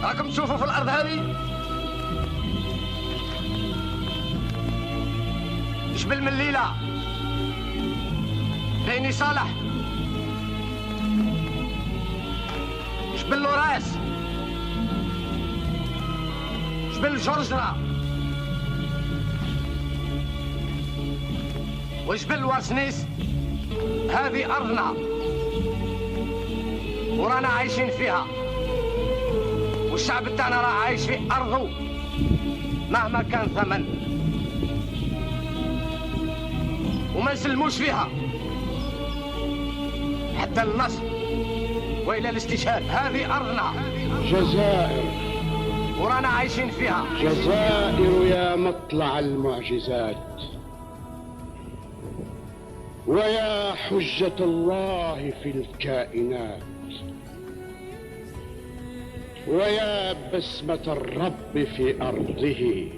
راكم تشوفوا في الارض هذه جبل من الليله بيني صالح، جبل لوراس، جبل جرجرة، وجبل واسنيس. هذه أرضنا ورانا عايشين فيها، والشعب تاعنا راه عايش في أرضه مهما كان ثمن، وما نسلموش فيها حتى النصر وإلى الاستشهاد. هذه أرضنا جزائر، ورانا عايشين فيها. جزائر يا مطلع المعجزات، ويا حجة الله في الكائنات، ويا بسمة الرب في أرضه.